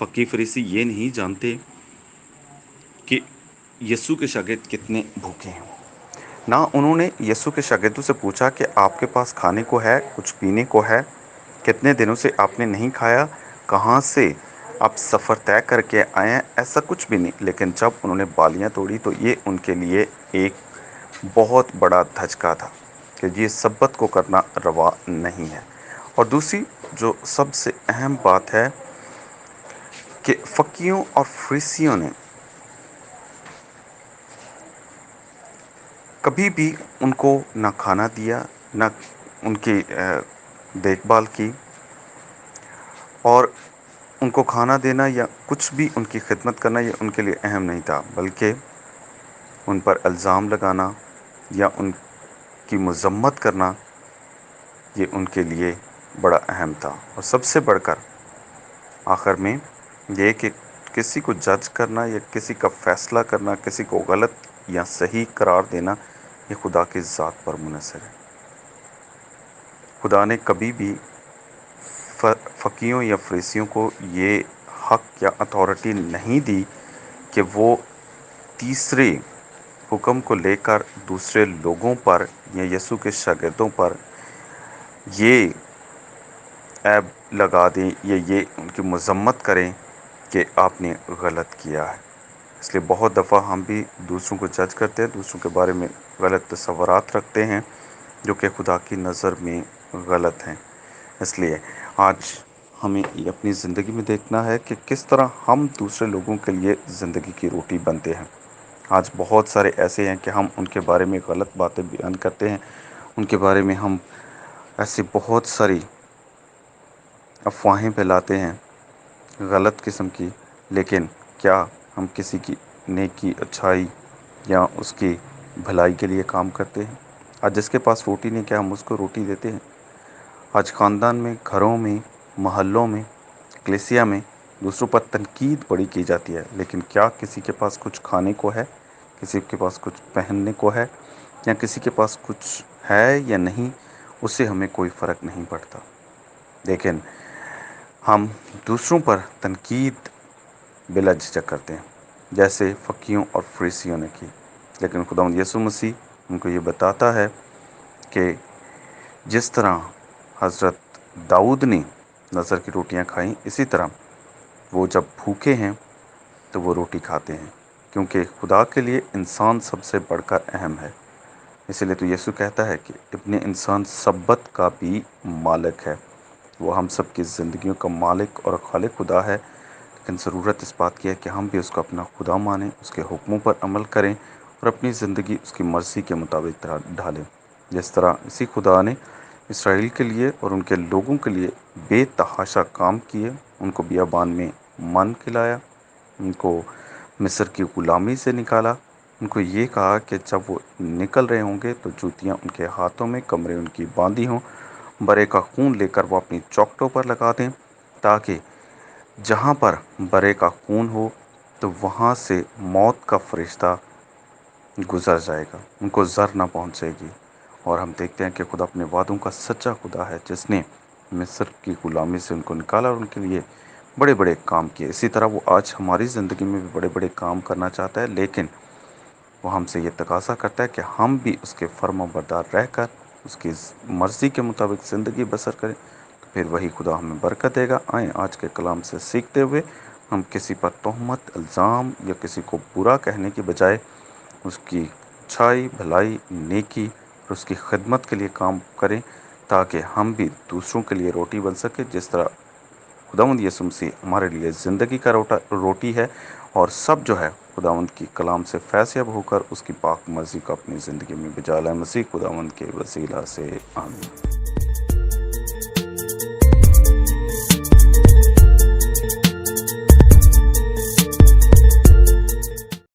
فقی فریسی یہ نہیں جانتے کہ یسوع کے شاگرد کتنے بھوکے ہیں، نہ انہوں نے یسوع کے شاگردوں سے پوچھا کہ آپ کے پاس کھانے کو ہے، کچھ پینے کو ہے، کتنے دنوں سے آپ نے نہیں کھایا، کہاں سے آپ سفر طے کر کے آئے ہیں، ایسا کچھ بھی نہیں۔ لیکن جب انہوں نے بالیاں توڑی تو یہ ان کے لیے ایک بہت بڑا دھچکا تھا کہ یہ سبت کو کرنا روا نہیں ہے۔ اور دوسری جو سب سے اہم بات ہے کہ فقیوں اور فریسیوں نے کبھی بھی ان کو نہ کھانا دیا، نہ ان کی دیکھ بھال کی، اور ان کو کھانا دینا یا کچھ بھی ان کی خدمت کرنا یہ ان کے لیے اہم نہیں تھا، بلکہ ان پر الزام لگانا یا ان کی مذمت کرنا یہ ان کے لیے بڑا اہم تھا۔ اور سب سے بڑھ کر آخر میں یہ کہ کسی کو جج کرنا یا کسی کا فیصلہ کرنا، کسی کو غلط یا صحیح قرار دینا، یہ خدا کی ذات پر منحصر ہے۔ خدا نے کبھی بھی فقیوں یا فریسیوں کو یہ حق یا اتھارٹی نہیں دی کہ وہ تیسرے حکم کو لے کر دوسرے لوگوں پر یا یسوع کے شاگردوں پر یہ عیب لگا دیں یا یہ ان کی مذمت کریں کہ آپ نے غلط کیا ہے۔ اس لیے بہت دفعہ ہم بھی دوسروں کو جج کرتے ہیں، دوسروں کے بارے میں غلط تصورات رکھتے ہیں جو کہ خدا کی نظر میں غلط ہیں۔ اس لیے آج ہمیں یہ اپنی زندگی میں دیکھنا ہے کہ کس طرح ہم دوسرے لوگوں کے لیے زندگی کی روٹی بنتے ہیں۔ آج بہت سارے ایسے ہیں کہ ہم ان کے بارے میں غلط باتیں بیان کرتے ہیں، ان کے بارے میں ہم ایسی بہت ساری افواہیں پھیلاتے ہیں غلط قسم کی، لیکن کیا ہم کسی کی نیکی، اچھائی یا اس کی بھلائی کے لیے کام کرتے ہیں؟ آج جس کے پاس روٹی نہیں، کیا ہم اس کو روٹی دیتے ہیں؟ آج خاندان میں، گھروں میں، محلوں میں، کلیسیا میں دوسروں پر تنقید بڑی کی جاتی ہے، لیکن کیا کسی کے پاس کچھ کھانے کو ہے، کسی کے پاس کچھ پہننے کو ہے، یا کسی کے پاس کچھ ہے یا نہیں، اس سے ہمیں کوئی فرق نہیں پڑتا۔ لیکن ہم دوسروں پر تنقید بلا جھجک کرتے ہیں، جیسے فقیوں اور فریسیوں نے کی۔ لیکن خداوند یسوع مسیح ان کو یہ بتاتا ہے کہ جس طرح حضرت داؤد نے نظر کی روٹیاں کھائیں، اسی طرح وہ جب بھوکے ہیں تو وہ روٹی کھاتے ہیں، کیونکہ خدا کے لیے انسان سب سے بڑھ کر اہم ہے۔ اسی لیے تو یسوع کہتا ہے کہ ابن انسان سبت کا بھی مالک ہے۔ وہ ہم سب کی زندگیوں کا مالک اور خالق خدا ہے، لیکن ضرورت اس بات کی ہے کہ ہم بھی اس کو اپنا خدا مانیں، اس کے حکموں پر عمل کریں اور اپنی زندگی اس کی مرضی کے مطابق ڈھالیں۔ جس طرح اسی خدا نے اسرائیل کے لیے اور ان کے لوگوں کے لیے بے تحاشا کام کیے، ان کو بیابان میں من کھلایا، ان کو مصر کی غلامی سے نکالا، ان کو یہ کہا کہ جب وہ نکل رہے ہوں گے تو جوتیاں ان کے ہاتھوں میں، کمریں ان کی باندھی ہوں، برے کا خون لے کر وہ اپنی چوکٹوں پر لگا دیں، تاکہ جہاں پر برے کا خون ہو تو وہاں سے موت کا فرشتہ گزر جائے گا، ان کو زر نہ پہنچے گی۔ اور ہم دیکھتے ہیں کہ خدا اپنے وعدوں کا سچا خدا ہے، جس نے مصر کی غلامی سے ان کو نکالا اور ان کے لیے بڑے بڑے کام کیے۔ اسی طرح وہ آج ہماری زندگی میں بھی بڑے بڑے کام کرنا چاہتا ہے، لیکن وہ ہم سے یہ تقاضا کرتا ہے کہ ہم بھی اس کے فرما بردار رہ کر اس کی مرضی کے مطابق زندگی بسر کریں، تو پھر وہی خدا ہمیں برکت دے گا۔ آئیں آج کے کلام سے سیکھتے ہوئے ہم کسی پر تہمت، الزام یا کسی کو برا کہنے کی بجائے اس کی اچھائی، بھلائی، نیکی اور اس کی خدمت کے لیے کام کریں، تاکہ ہم بھی دوسروں کے لیے روٹی بن سکیں، جس طرح خداوند یسوع مسیح ہمارے لیے زندگی کا روٹی ہے، اور سب جو ہے خداوند کی کلام سے فیض یاب ہو کر اس کی پاک مرضی کو اپنی زندگی میں بجا لائیں۔ مسیح خداوند کے وسیلہ سے آمین۔